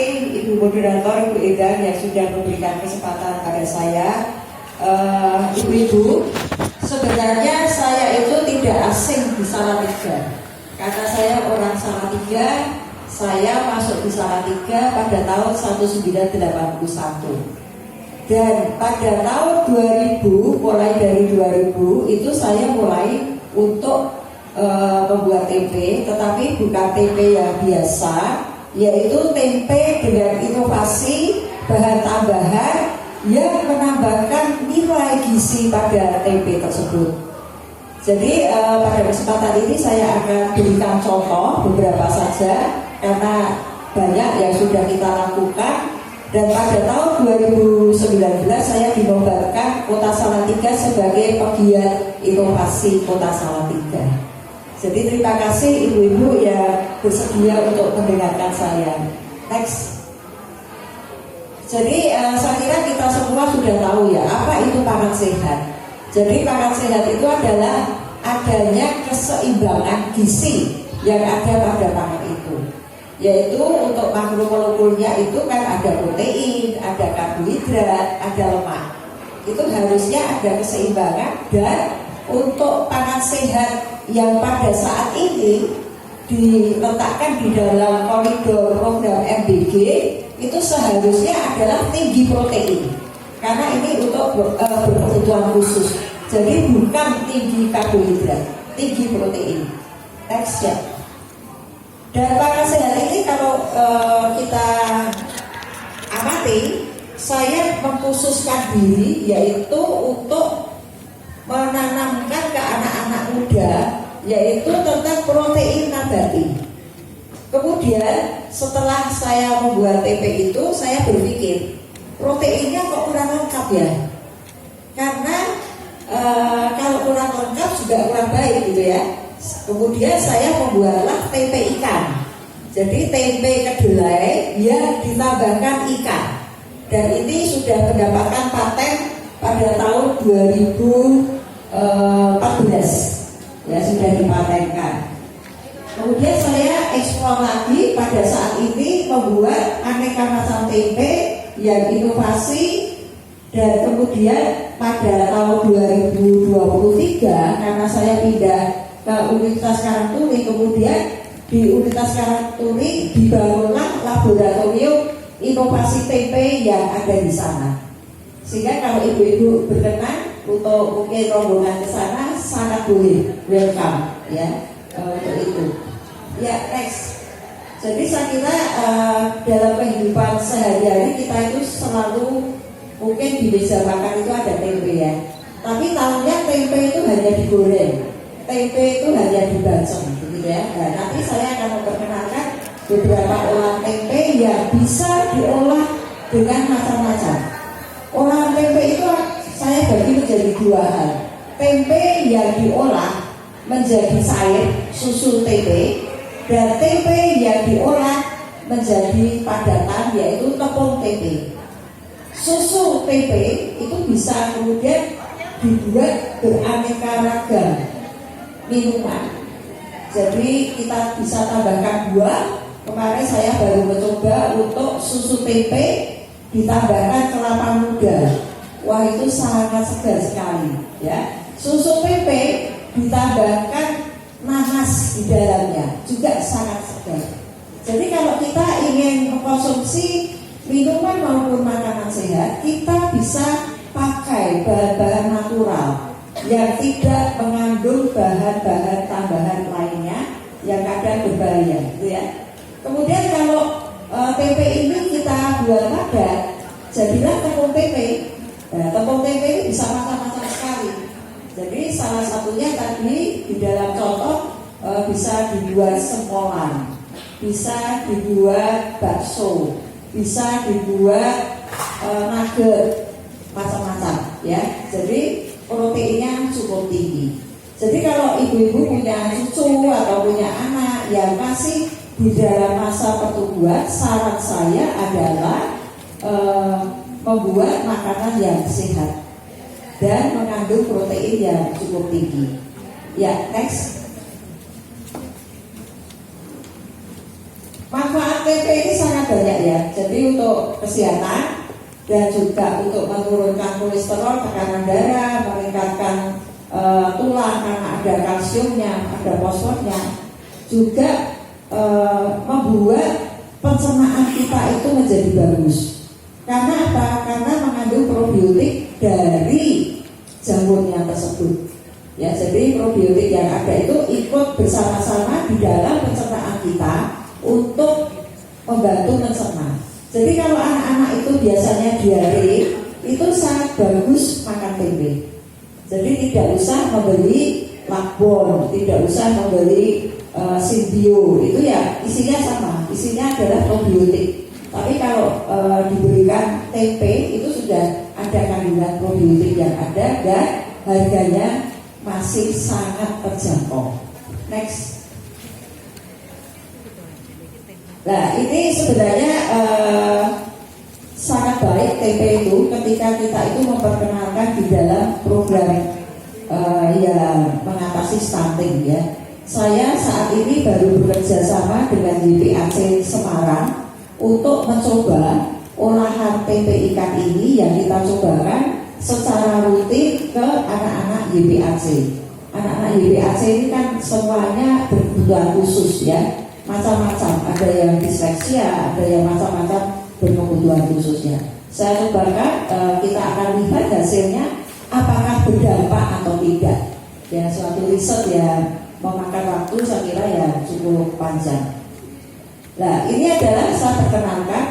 kasih Ibu Moderator, Ibu Edan yang sudah memberikan kesempatan pada saya. Ibu-ibu, sebenarnya saya itu tidak asing di Salatiga. Karena saya orang Salatiga, saya masuk di Salatiga pada tahun 1981. Dan pada tahun 2000, mulai dari 2000 itu saya mulai untuk membuat tempe, tetapi bukan tempe yang biasa, yaitu tempe dengan inovasi bahan tambahan yang menambahkan nilai gizi pada tempe tersebut. Jadi pada kesempatan ini saya akan berikan contoh beberapa saja, karena banyak yang sudah kita lakukan. Dan pada tahun 2019 saya dinobatkan Kota Salatiga sebagai pegiat inovasi Kota Salatiga. Jadi terima kasih ibu-ibu yang bersedia untuk mendengarkan saya. Next. Jadi saya kira kita semua sudah tahu ya, apa itu pangan sehat. Jadi pangan sehat itu adalah adanya keseimbangan gizi yang ada pada pangan itu. Yaitu untuk makromolekulnya itu kan ada protein, ada karbohidrat, ada lemak. Itu harusnya ada keseimbangan. Dan untuk pangan sehat yang pada saat ini diletakkan di dalam koridor program MBG itu seharusnya adalah tinggi protein, karena ini untuk berkebutuhan khusus. Jadi bukan tinggi karbohidrat, tinggi protein. Next ya. Dan pangan sehat ini kalau kita amati, saya mengkhususkan diri yaitu untuk menanamkan ke anak-anak muda yaitu tentang protein nabati. Kemudian setelah saya membuat tempe itu, saya berpikir proteinnya kok kurang lengkap ya, karena kalau kurang lengkap juga kurang baik gitu ya. Kemudian saya membuatlah tempe ikan. Jadi tempe kedelai yang ditambahkan ikan. Dan ini sudah mendapatkan paten pada tahun 2014. Ya, sudah dipatenkan. Kemudian saya eksplor lagi pada saat ini membuat aneka macam tempe yang inovasi. Dan kemudian pada tahun 2023 karena saya pindah ke Universitas Karangturi, kemudian di Universitas Karangturi dibangunlah laboratorium inovasi tempe yang ada di sana. Sehingga kalau ibu-ibu berkenan untuk mungkin rombongan ke sana, sangat boleh, welcome ya untuk itu. Ya, next. Jadi saya kira dalam kehidupan sehari-hari kita itu selalu mungkin di meja makan itu ada tempe ya. Tapi tahunya tempe itu hanya digoreng, tempe itu hanya dibacem, gitu ya. Nah, nanti saya akan memperkenalkan beberapa olahan tempe yang bisa diolah dengan macam-macam. Olahan tempe itu saya bagi menjadi dua hal. Tempe yang diolah menjadi cair, susu tempe, dan tempe yang diolah menjadi padatan, yaitu tepung tempe. Susu tempe itu bisa kemudian dibuat beraneka ragam minuman. Jadi kita bisa tambahkan buah. Kemarin saya baru mencoba untuk susu tempe ditambahkan kelapa muda. Wah, itu sangat segar sekali ya. Susu tempe ditambahkan nanas di dalamnya juga sangat segar. Jadi kalau kita ingin mengkonsumsi minuman maupun makanan sehat, kita bisa pakai bahan-bahan natural yang tidak mengandung bahan-bahan tambahan lainnya yang kadang berbahaya, gitu ya. Kemudian kalau tempe ini kita buat padat, jadilah tepung tempe. Nah, tepung tempe ini bisa macam-macam sekali. Jadi salah satunya tadi di dalam contoh bisa dibuat semolan, bisa dibuat bakso, bisa dibuat nugget, macam-macam ya. Jadi proteinnya cukup tinggi. Jadi kalau ibu-ibu punya cucu atau punya anak yang masih di dalam masa pertumbuhan, saran saya adalah membuat makanan yang sehat dan mengandung protein yang cukup tinggi. Ya, next. Manfaat tempe ini sangat banyak ya. untuk kesehatan dan juga untuk menurunkan kolesterol, tekanan darah, meningkatkan tulang karena ada kalsiumnya, ada fosfornya, juga membuat pencernaan kita itu menjadi bagus. Karena apa? Karena mengandung probiotik dari jamurnya tersebut. Ya, jadi probiotik yang ada itu ikut bersama-sama di dalam pencernaan kita untuk membantu mencerna. Jadi kalau anak-anak itu biasanya diare, itu sangat bagus makan tempe. Jadi tidak usah membeli lakbon, tidak usah membeli Simbio, itu ya isinya sama, isinya adalah probiotik. Tapi kalau diberikan tempe itu sudah ada kandungan probiotik yang ada dan harganya masih sangat terjangkau. Next. Nah, ini sebenarnya sangat baik tempe itu ketika kita itu memperkenalkan di dalam program yang mengatasi stunting ya. Saya saat ini baru bekerja sama dengan YPAC Semarang untuk mencoba olahan tempe ikan ini yang kita cobakan secara rutin ke anak-anak YPAC. Anak-anak YPAC ini kan semuanya berkebutuhan khusus ya, macam-macam. Ada yang disleksia, ada yang macam-macam berkebutuhan khususnya. Saya cobakan, kita akan lihat hasilnya apakah berdampak atau tidak. Ya, suatu riset yang memakan waktu saya kira ya cukup panjang. Nah, ini adalah saya perkenalkan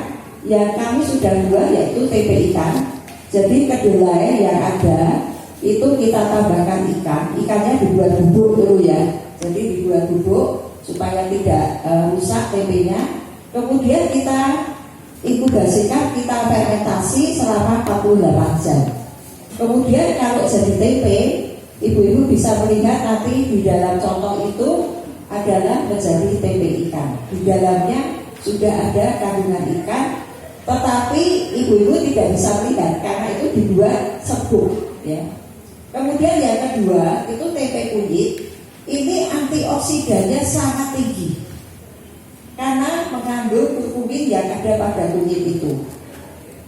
yang kami sudah buat yaitu tempe ikan. Jadi kedelai yang ada itu kita tambahkan ikan, ikannya dibuat bubuk dulu ya. Jadi dibuat bubuk supaya tidak rusak tempenya. Kemudian kita inkubasikan, kita fermentasi selama 48 jam. Kemudian kalau jadi tempe, ibu-ibu bisa melihat nanti di dalam contoh itu adalah menjadi tempe ikan. Di dalamnya sudah ada kandungan ikan. Tetapi ibu-ibu tidak bisa melihat karena itu dibuat serbuk ya. Kemudian yang kedua itu tempe kunyit. Ini antioksidannya sangat tinggi karena mengandung kurkumin yang ada pada kunyit itu.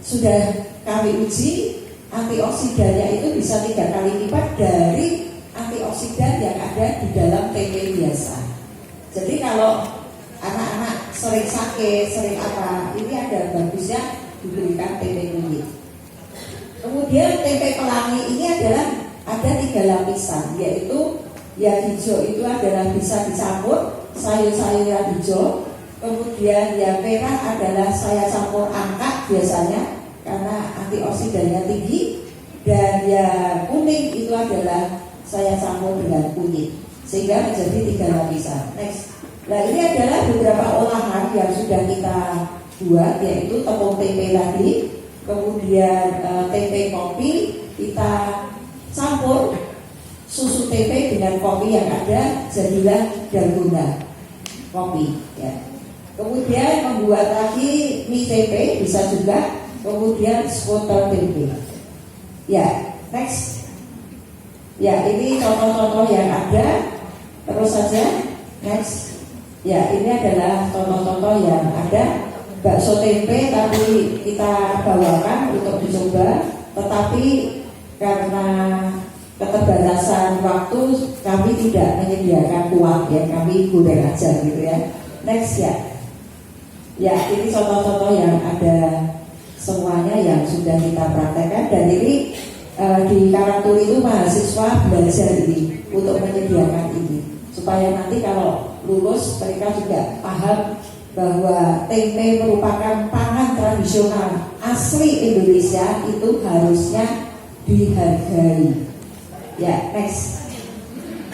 Sudah kami uji, antioksidannya itu bisa 3 kali lipat dari antioksidan yang ada di dalam tempe biasa. Jadi kalau anak-anak sering sakit, sering apa, ini ada bagusnya diberikan tempe kunyit. Kemudian tempe pelangi ini adalah ada 3 lapisan, yaitu yang hijau itu adalah bisa dicampur sayur-sayuran hijau. Kemudian yang merah adalah saya campur angkat biasanya karena antioksidannya tinggi. Dan yang kuning itu adalah saya campur dengan kunyit sehingga menjadi 3 lapisan. Next. Nah, ini adalah beberapa olahan yang sudah kita buat, yaitu tepung tempe tadi, kemudian tempe kopi, kita campur susu tempe dengan kopi yang ada, jadilah dalgona kopi ya. Kemudian membuat lagi mie tempe bisa juga, kemudian skuter tempe ya. Next. Ya, ini contoh-contoh yang ada. Terus saja. Next. Ya, ini adalah contoh-contoh yang ada. Bakso tempe tadi kita bawakan untuk dicoba, tetapi karena keterbatasan waktu kami tidak menyediakan kuah ya, kami goreng aja gitu ya. Next ya. Ya, ini contoh-contoh yang ada semuanya yang sudah kita praktekkan, dan ini di Karangturi itu mahasiswa belajar ini untuk menyediakan ini supaya nanti kalau lulus mereka juga paham bahwa tempe merupakan pangan tradisional asli Indonesia, itu harusnya dihargai. Ya, next.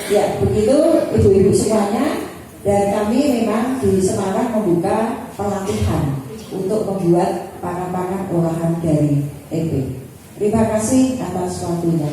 Ya, begitu ibu-ibu semuanya. Dan kami memang di Semarang membuka pelatihan untuk membuat pangan-pangan olahan dari tempe. Terima kasih atas waktunya.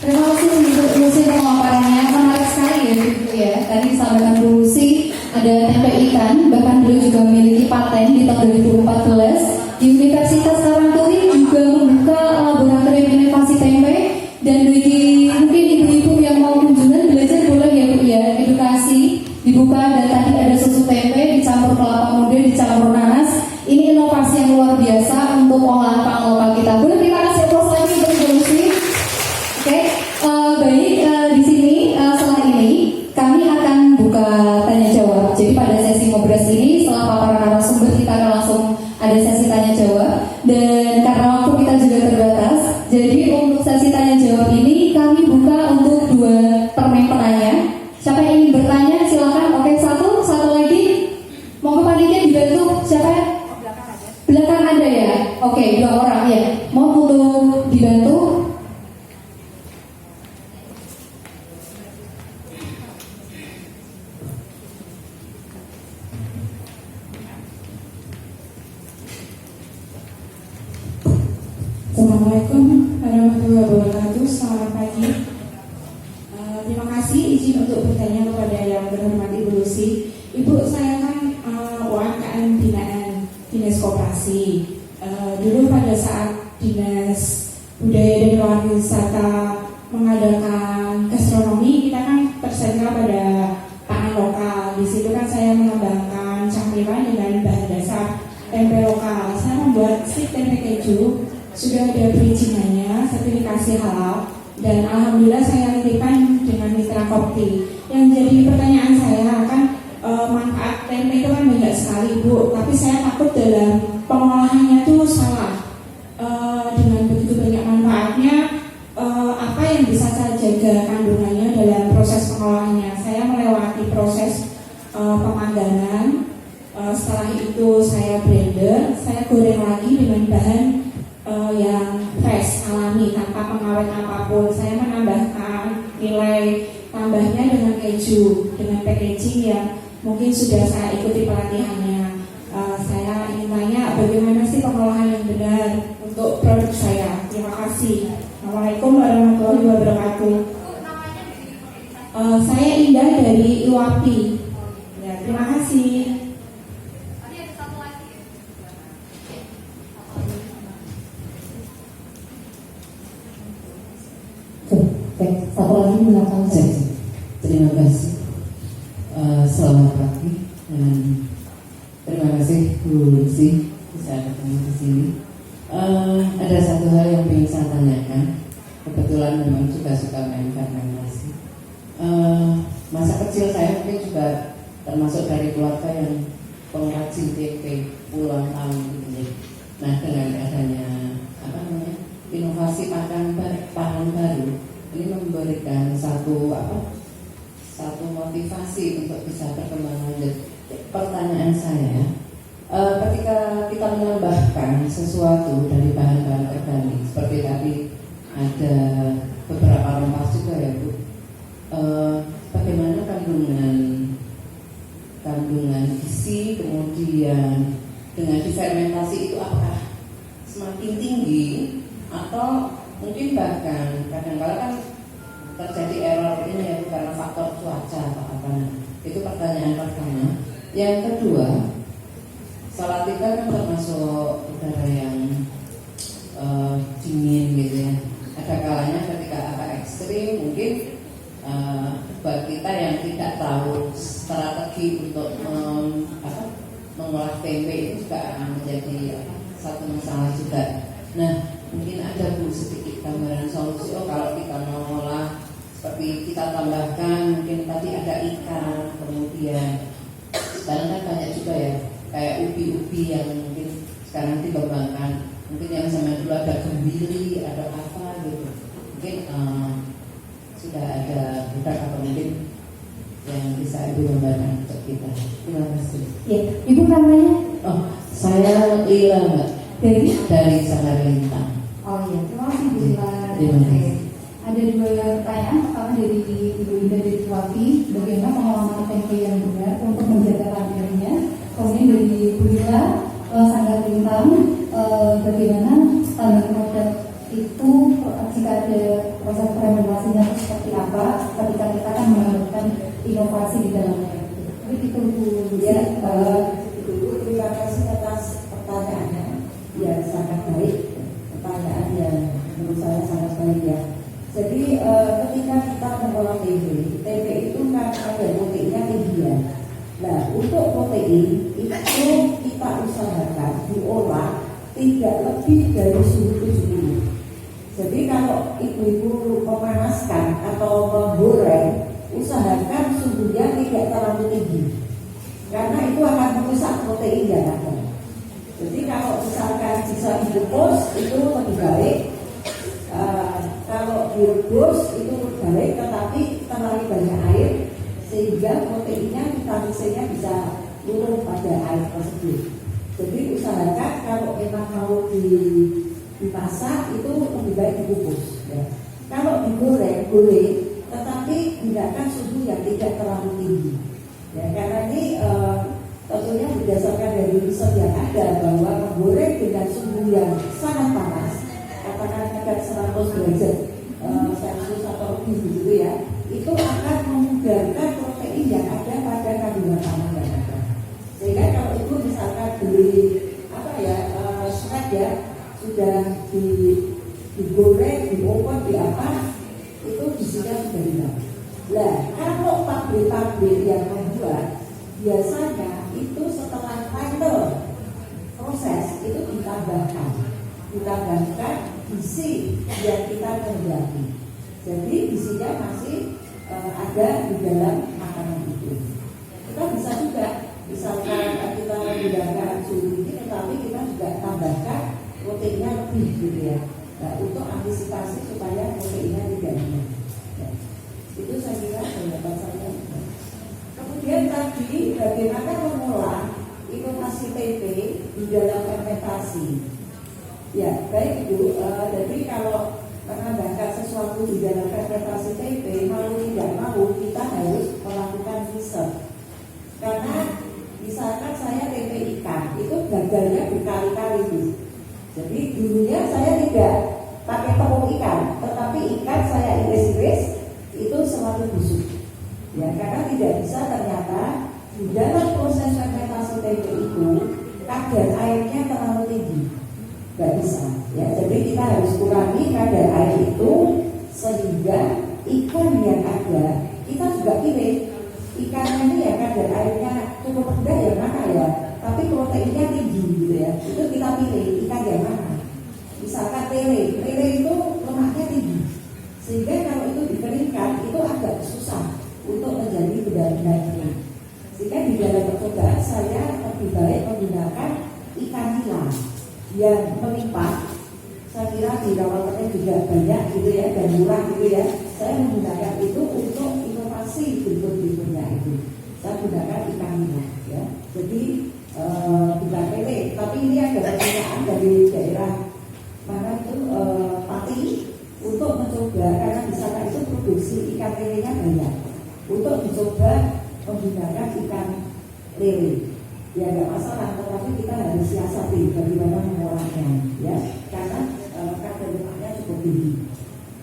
Terima kasih untuk Lucy pemaparannya, menarik sekali ya Ibu ya. Tadi disampaikan Bu Lucy ada tempe ikan, bahkan beliau juga memiliki paten di tahun 2014 di Universitas Karangturi juga membuka laboratorium inovasi tempe. Dan bagi mungkin ibu-ibu yang mau kunjungan belajar boleh ya Bu ya, edukasi dibuka. Dan tadi ada susu tempe dicampur kelapa muda, dicampur nanas. Ini Oke, 2 orang ya. Mau untuk dibantu? Assalamualaikum warahmatullahi wabarakatuh. Selamat pagi. Terima kasih izin untuk bertanya kepada yang berhormat Ibu Lucy. Ibu, saya kan UMKM binaan Dinas Koperasi. Dulu pada saat Dinas Budaya dan Pariwisata mengadakan gastronomi, kita kan tersentra pada pangan lokal. Di situ kan saya mengembangkan camilan dengan bahan dasar tempe lokal. Saya membuat stik tempe keju. Sudah ada perizinannya, sertifikasi halal, dan alhamdulillah saya titipkan dengan mitra Kopti. Yang jadi pertanyaan saya kan manfaat tempe itu kan banyak sekali Bu, tapi saya takut dalam pengolahannya itu salah. Dengan begitu banyak manfaatnya, apa yang bisa saya jaga kandungannya dalam proses pengolahannya? Saya melewati proses pemanggangan, setelah itu saya blender, saya goreng lagi dengan bahan yang fresh, alami, tanpa pengawet apapun. Saya menambahkan nilai tambahnya dengan keju, dengan packaging yang mungkin sudah saya ikuti pelatihannya. Saya ingin tanya bagaimana sih pengolahan yang benar untuk produk saya. Terima kasih. Assalamualaikum warahmatullahi wabarakatuh. Saya Indah dari IWAPI. Ya, terima kasih. Baik, satu lagi mengenai saya. Terima kasih. Selamat pagi dan terima kasih Bu Lucy bisa ketemu di sini. Ada satu hal yang ingin saya tanyakan. Kebetulan memang juga suka main fermentasi. Masa kecil saya mungkin juga termasuk dari keluarga yang pengrajin tempe puluhan tahun gitu. Nah, dengan adanya inovasi pakan baru ini memberikan satu motivasi untuk bisa berkembang lanjut. Pertanyaan saya, ketika kita menambahkan sesuatu dari bahan-bahan organik seperti tadi ada beberapa rempah juga ya Bu, bagaimana kandungan gizi, kemudian dengan difermentasi itu apakah semakin tinggi atau mungkin bahkan kadang-kadang kan terjadi error ini ya karena faktor cuaca atau apa. Itu pertanyaan pertama. Yang kedua, Salatiga kan termasuk udara yang dingin gitu ya. Ada kalanya ketika agak ekstrim mungkin buat kita yang tidak tahu strategi untuk mengolah tempe itu juga akan menjadi satu masalah juga. Nah, mungkin ada Bu sedikit gambaran solusi. Kalau kita mau ngolah seperti kita tambahkan mungkin tadi ada ikan, kemudian sekarang kan banyak juga ya kayak ubi-ubi yang mungkin sekarang dikembangkan. Mungkin yang zaman dulu ada gembili, ada apa gitu. Mungkin sudah ada bukan atau mungkin yang bisa Ibu gambarkan untuk kita. Terima kasih. Ya, Ibu namanya? Oh, saya Lila Mbak. Dari Samarinda. Oh iya, terima kasih Bu Lila. Terima kasih. Ada 2 pertanyaan. Pertama dari Ibu Indah dari Wapi, bagaimana pengolahan tempe yang benar untuk menjaga kandungannya. Kemudian dari Ibu Lila Sanggar Bintang, bagaimana standar produk itu jika ada proses fermentasinya seperti apa ketika kita akan menambahkan inovasi di dalamnya. Begitu Bu. Ya, terima kasih atas pertanyaannya. Ya, sangat baik. Pertanyaan yang menurut saya sangat baik ya. Jadi ketika kita mengolah tempe itu kan ada proteinnya tinggi ya. Nah, untuk protein itu kita usahakan diolah tidak lebih dari suhu 70. Jadi kalau ibu-ibu memanaskan atau menggoreng, usahakan suhunya tidak terlalu tinggi, karena itu akan merusak protein yang ada. Jadi kalau misalkan bisa direbus itu lebih baik. Kalau direbus itu lebih baik, tetapi terlalu banyak air sehingga proteinnya, vitamin C-nya bisa turun pada air tersebut. Jadi usahakan kalau memang mau dimasak itu lebih baik dikukus. Ya. Kalau digoreng boleh, tetapi gunakan suhu yang tidak terlalu tinggi. Ya, karena ini tentunya berdasarkan dari riset yang ada bahwa menggoreng dengan suhu yang sangat panas, katakan ada 100 derajat Celcius atau lebih gitu ya, itu akan memudahkan protein yang ada pada kandungan tanah yang ada. Sehingga kalau itu misalkan beli snack ya, sudah digoreng, diopen, di apa, itu gizinya sudah hilang. Nah, kalau pabrik-pabrik yang membuat biasanya itu setelah final proses itu ditambahkan gizi yang kita kehendaki. Jadi gizinya masih ada di dalam makanan itu. Kita bisa juga, misalkan kita menggunakan suhu ini, tetapi kita juga tambahkan proteinnya lebih gitu ya. Nah, untuk antisipasi supaya proteinnya tidak hilang. Ya. Itu saya kira pendapat saya. Kemudian tadi bagaimana mengolah inovasi tempe di dalam fermentasi. Ya, baik Ibu. Jadi kalau menambahkan sesuatu di dalam fermentasi tempe, mau tidak mau kita harus melakukan riset. Karena misalkan saya tempe ikan, itu gagalnya berkali-kali Bu. Jadi dulunya saya tidak pakai tepung ikan, tetapi ikan saya iris-iris itu selalu busuk. Ya, karena tidak bisa ternyata di dalam proses fermentasi tempe itu kadar airnya terlalu tinggi, nggak bisa. Ya, jadi kita harus kurangi kadar air itu sehingga ikan yang ada kita juga pilih ikannya ini ya kadar airnya cukup rendah yang mana ya, tapi proteinnya tinggi gitu ya. Itu kita pilih ikan yang mana. Misalkan lele itu lemaknya tinggi, sehingga kalau itu dikeringkan itu agak susah untuk menjadi benar-benar kering. Sehingga di dalam percobaan saya lebih baik menggunakan ikan nila yang melimpah. Saya kira di rawatannya juga banyak gitu ya dan murah gitu ya. Saya menggunakan itu untuk inovasi berikutnya itu. Saya gunakan ikan nila ya. Jadi bukan lele, tapi ini ada pertanyaan dari daerah mana itu Pati untuk mencoba, karena di sana itu produksi ikan lelenya banyak, untuk dicoba menggunakan ikan lele. Ya nggak masalah, tetapi kita harus siasati bagaimana mengolahnya ya, karena kadar lemaknya cukup tinggi.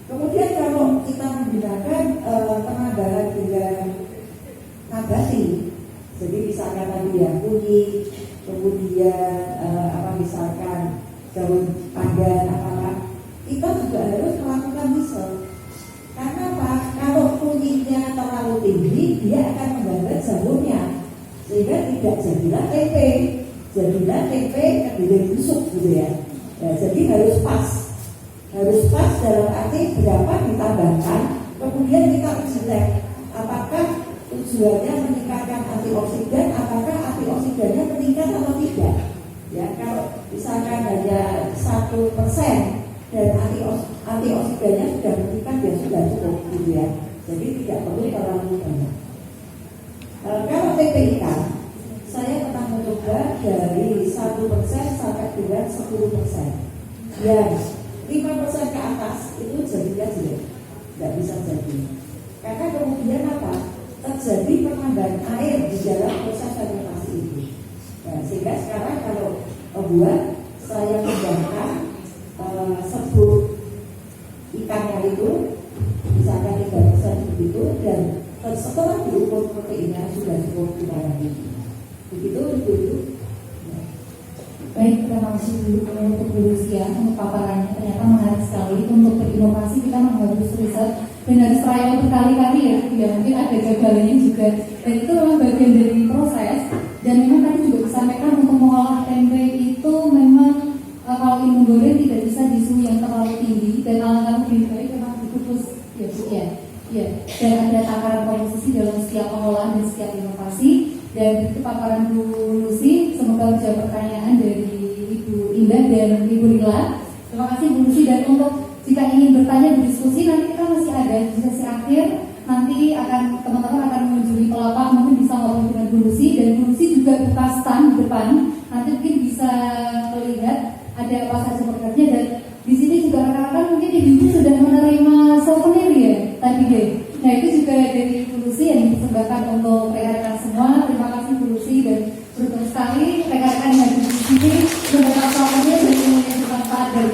Kemudian kalau kita menggunakan penambahan dengan nabati, jadi misalkan tadi ya kunyit, kemudian misalkan daun pandan kita juga harus melakukan riset. Karena apa? Kalau kunyitnya terlalu tinggi, dia akan menghambat jamurnya, sehingga tidak jadilah tempe, jadilah tempe kedelai busuk gitu ya. Ya, jadi harus pas dalam arti berapa ditambahkan, kemudian kita cek apakah tujuannya meningkatkan antioksidan, apakah antioksidannya meningkat atau tidak. Ya, kalau misalkan hanya 1% dan antioksidannya sudah meningkat, ya sudah cukup gitu ya. Jadi tidak perlu terlalu banyak. Kalau tempe ikan, saya pernah mencoba dari 1% sampai dengan 10%. Ya, 5% ke atas itu jadinya jelek, tidak bisa jadi. Karena kemudian apa? Terjadi penambahan air di dalam proses fermentasi itu. Nah, sehingga sekarang kalau membuat, saya membakar sebut ikannya itu misalkan 3% begitu, dan setelah diukur proteinnya sudah cukup lumayan tinggi. Begitu itu. Baik, terima kasih dulu untuk Bu Lucia untuk paparannya. Ternyata menarik sekali. Untuk berinovasi kita harus riset dan harus trial berkali-kali ya. Tidak mungkin ada gagalnya juga. Dan itu memang bagian dari proses. Dan memang tadi juga disampaikan untuk mengolah tempe itu memang kalau ingin menggoreng tidak bisa di suhu yang terlalu tinggi, dan alangkah lebih baik memang dikukus ya Bu ya. Ya, dan ada takaran komposisi dalam setiap pengolahan dan setiap inovasi. Dan itu paparan Bu Lucy. Semoga menjawab pertanyaan dari Ibu Indah dan Ibu Rila. Terima kasih Bu Lucy. Dan untuk jika ingin bertanya berdiskusi, nanti kita masih ada di sesi akhir. Nanti teman-teman akan mengunjungi pelapak, mungkin bisa ngobrol dengan Bu Lucy. Dan Bu Lucy juga buka stand di depan. Nanti mungkin bisa mendapat suaminya dari Universitas Padang